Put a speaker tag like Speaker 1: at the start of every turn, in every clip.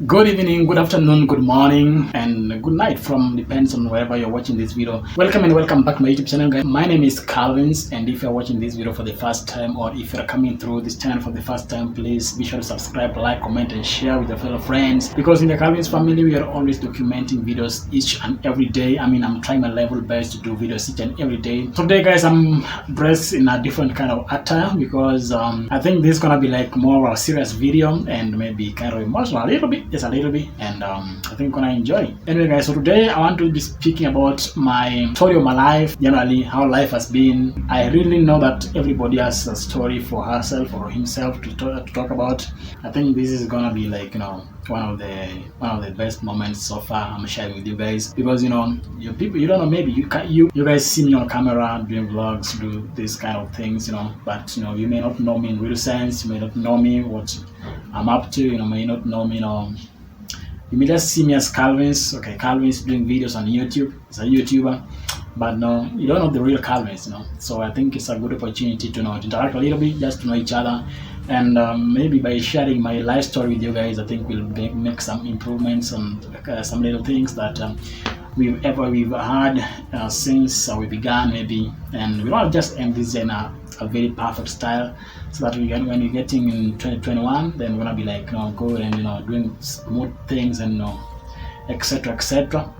Speaker 1: Good evening, good afternoon, good morning, and good night from depends on wherever you're watching this video. Welcome and welcome back to my YouTube channel, guys. My name is Calvince, and if you're watching this video for the first time, or if you're coming through this channel for the first time, please be sure to subscribe, like, comment, and share with your fellow friends. Because in the Calvince family, we are always documenting videos each and every day. I'm trying my level best to do videos each and every day. Today, guys, I'm dressed in a different kind of attire because I think this is gonna be like more of a serious video and maybe kind of emotional a little bit. Just a little bit, and I think you're gonna enjoy. Anyway, guys, so today I want to be speaking about my story of my life, generally how life has been. I really know that everybody has a story for herself or himself to talk about. I think this is gonna be like, one of the best moments so far I'm sharing with you guys, because you people, you don't know, maybe you guys see me on camera doing vlogs, do this kind of things, but you may not know me in real sense. You may not know me what I'm up to, may not know me, you may just see me as Calvince. Okay, Calvince doing videos on YouTube, as a YouTuber, but no, you don't know the real Calvince, So I think it's a good opportunity to interact a little bit, just to know each other, and maybe by sharing my life story with you guys, I think we'll make some improvements on some little things that we've had since we began, maybe, and we want to just end this in a very perfect style, so that when we're getting in 2021, then we're gonna be like good and doing smooth things and etc. etc.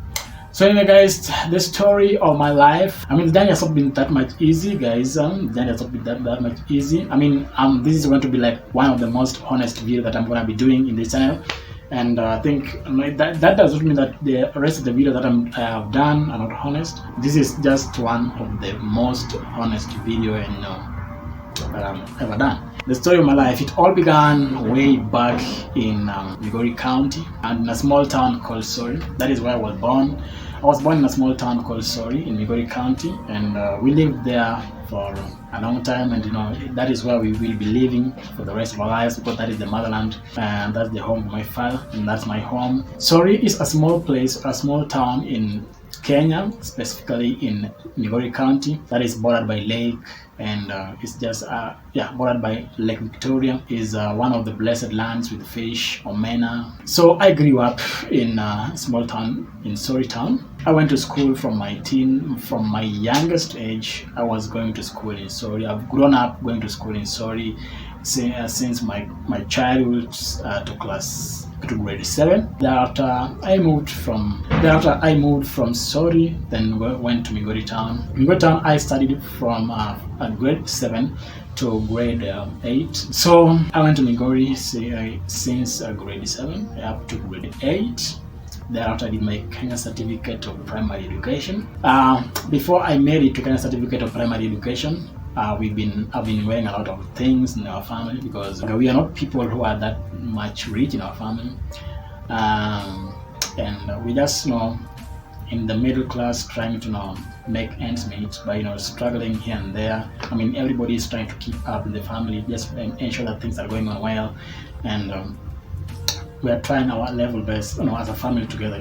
Speaker 1: So anyway, guys, the story of my life. The journey has not been that much easy, guys. The journey has not been that much easy. This is going to be like one of the most honest videos that I'm gonna be doing in this channel. And I think that doesn't mean that the rest of the video that I have done are not honest. This is just one of the most honest video that I've ever done. The story of my life, it all began way back in Migori County, and in a small town called Sori. That is where I was born. I was born in a small town called Sori in Migori County, and we lived there for a long time, and that is where we will be living for the rest of our lives, because that is the motherland, and that's the home of my father, and that's my home. Sori is a small place, a small town in Kenya, specifically in Migori County, that is bordered by lake, and it's just bordered by Lake Victoria. Is one of the blessed lands with fish, omena. So I grew up in a small town in Sori town. I went to school from my youngest age. I was going to school in Sori. I've grown up going to school in Sori since my childhood to grade 7. Thereafter I moved from Sori, then went to Migori Town. Migori Town I studied from grade 7 to grade 8. So I went to Migori since grade 7 up to grade 8. Thereafter I did my Kenya Certificate of Primary Education. Before I made it to Kenya Certificate of Primary Education, I've been wearing a lot of things in our family, because we are not people who are that much rich in our family, and we just in the middle class, trying to make ends meet by struggling here and there. Everybody is trying to keep up in the family, just ensure that things are going on well, and we are trying our level best, as a family together.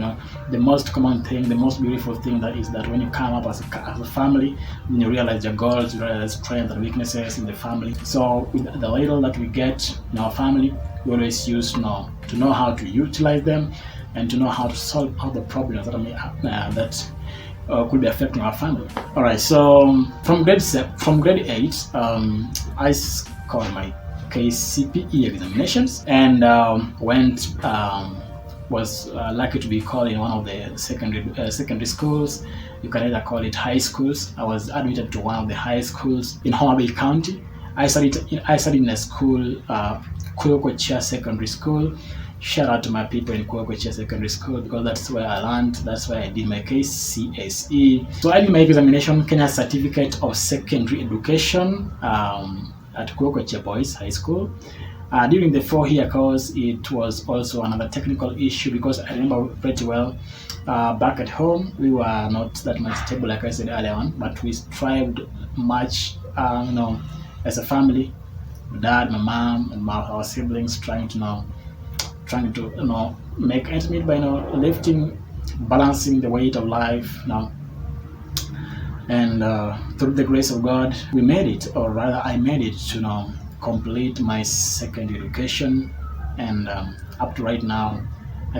Speaker 1: The most common thing, the most beautiful thing that is that when you come up as a family, then you realize your goals, you realize strengths and weaknesses in the family. So with the little that we get in our family, we always use to know how to utilize them, and to know how to solve all the problems that could be affecting our family. All right. So from grade 8, I scored my KCPE examinations, and was lucky to be called in one of the secondary schools. You can either call it high schools. I was admitted to one of the high schools in Homa Bay County. I studied in a school, Kuokochia Secondary School. Shout out to my people in Kuokochia Secondary School, because that's where I learned. That's where I did my KCSE. So I did my examination, Kenya Certificate of Secondary Education, at Kuokochia Boys High School. During the 4-year course, it was also another technical issue, because I remember pretty well, back at home, we were not that much stable, like I said earlier on, but we strived much, as a family, my dad, my mom, and our siblings, trying to make ends meet by balancing the weight of life, and through the grace of God, we made it, or rather I made it to complete my secondary education, and up to right now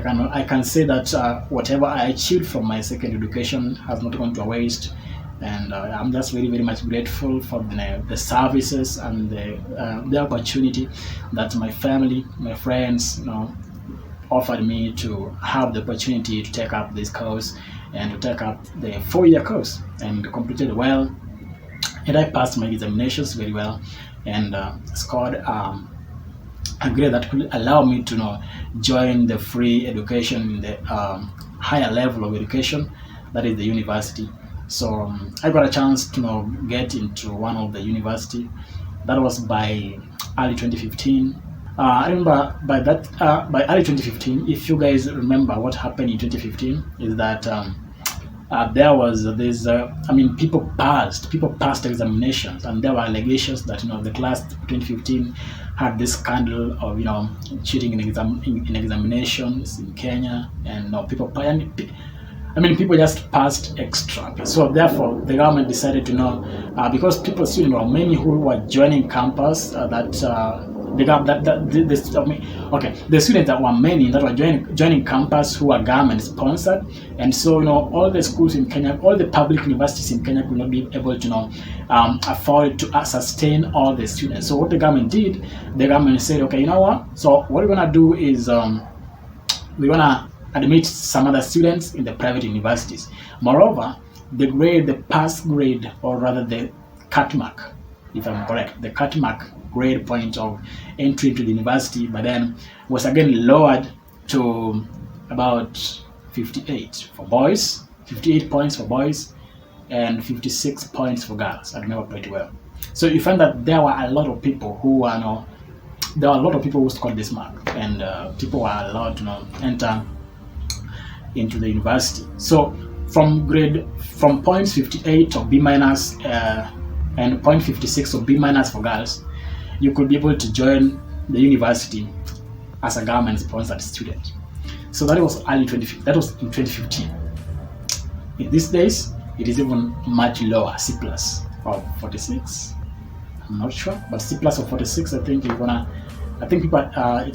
Speaker 1: I can say that whatever I achieved from my secondary education has not gone to waste, and I'm just very very much grateful for the services and the opportunity that my family, my friends, offered me to have the opportunity to take up this course and to take up the 4-year course, and completed well, and I passed my examinations very well, and scored a grade that could allow me to join the free education in the higher level of education, that is the university. So I got a chance to get into one of the university. That was by early 2015. I remember by early 2015, if you guys remember what happened in 2015, is that there was this people passed examinations, and there were allegations that the class 2015 had this scandal of cheating in examinations in Kenya, and people just passed extra. So therefore the government decided because students were many who were joining campus, the students that were many that were joining campus who were government sponsored, and so all the schools in Kenya, all the public universities in Kenya could not be able to afford to sustain all the students. So what the government did, the government said, okay, so what we're gonna do is we're gonna admit some other students in the private universities. Moreover, the pass grade, or rather the cut mark, if I'm correct, the cut mark grade point of entry to the university, but then was again lowered to about 58 for boys, 58 points for boys, and 56 points for girls. I remember pretty well. So you find that there were a lot of people who scored this mark, and people were allowed to enter into the university. So from points 58 of B minus and 0.56 of B minus for girls, you could be able to join the university as a government sponsored student. So that was in 2015. In these days, it is even much lower, C plus of 46. I'm not sure, but C plus of 46, I think it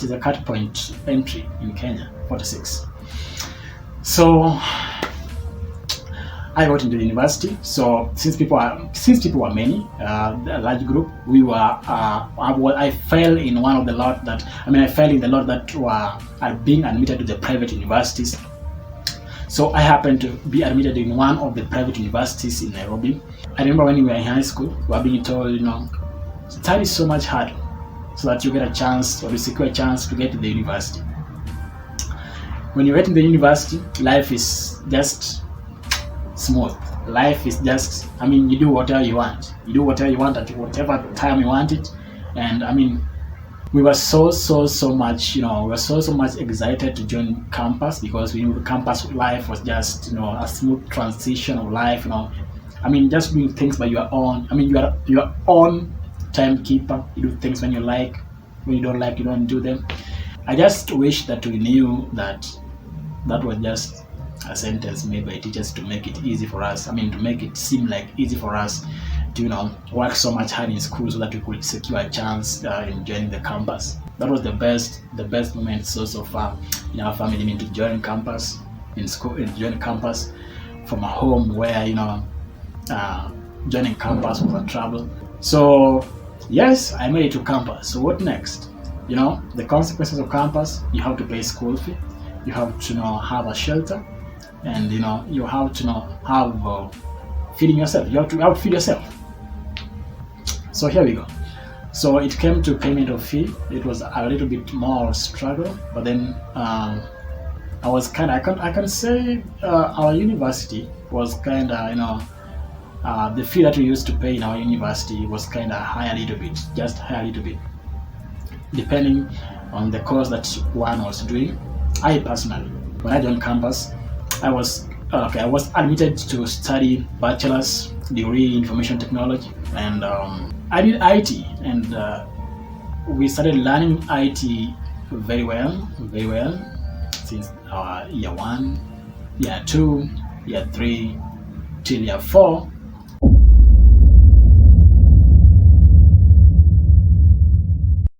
Speaker 1: is a cut point entry in Kenya, 46. So I got into the university. So since people were many, a large group, I fell in one of the lot that I fell in the lot that are being admitted to the private universities. So I happened to be admitted in one of the private universities in Nairobi. I remember when we were in high school, we were being told, study so much hard so that you get a chance, or you secure a chance to get to the university. When you get in the university, life is just smooth. Life is just, you do whatever you want. You do whatever you want at whatever time you want it. And we were so much, excited to join campus, because we knew the campus life was just, a smooth transition of life. Just doing things by your own. You are your own timekeeper. You do things when you like. When you don't like, you don't do them. I just wish that we knew that was just a sentence made by teachers to make it easy for us. To make it seem like easy for us to work so much hard in school so that we could secure a chance in joining the campus. That was the best moment so far in our family. To join campus in school, and join campus from a home where joining campus was a trouble. So yes, I made it to campus. So what next? The consequences of campus: you have to pay school fee, you have to have a shelter, and you have to have feeding yourself. You have to feed yourself. So here we go. So it came to payment of fee. It was a little bit more struggle, but then I can say our university was the fee that we used to pay in our university was high a little bit, just high a little bit, depending on the course that one was doing. I personally, when I joined campus, I was admitted to study bachelor's degree in information technology, and I did IT, and we started learning IT very well since year 1, year 2, year 3 till year 4.